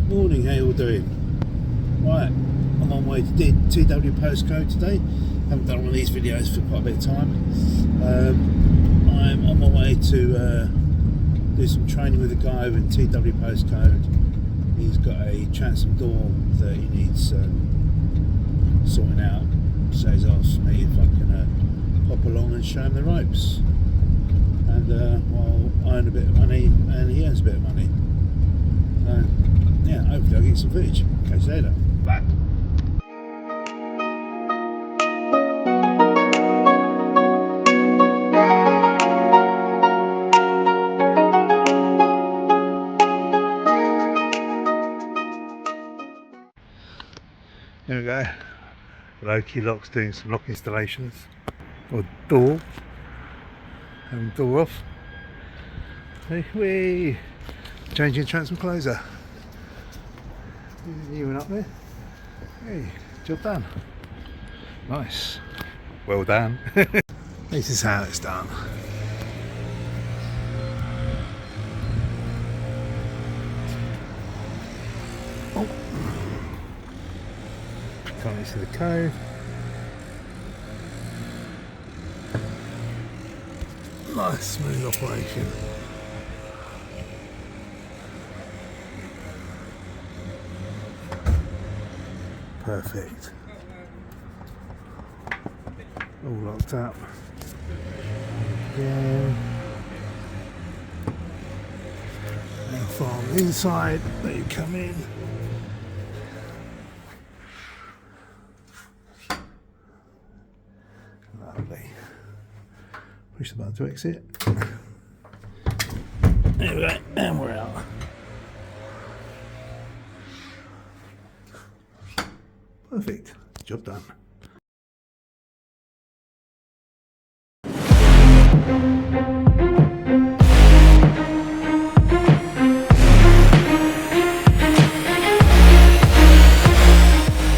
Morning, how you all doing? Right, I'm on my way to TW postcode today. Haven't done one of these videos for quite a bit of time. I'm on my way to do some training with a guy over in TW postcode. He's got a transom door that he needs sorting out, so he's asked me if I can pop along and show him the ropes. And while I earn a bit of money and he earns a bit of money. Yeah, hopefully I'll get some footage. Catch you later. Bye. Here we go. Loki Locks doing some lock installations. Or door. Having door off. Hey, whee! Changing transom closer. New one up there. Hey, job done. Nice. Well done. This is how it's done. Oh. Can't see the code. Nice smooth operation. Perfect. All locked up. Again. And from inside, there you come in. Lovely. Push the button to exit. There we go, and we're out. Perfect. Job done.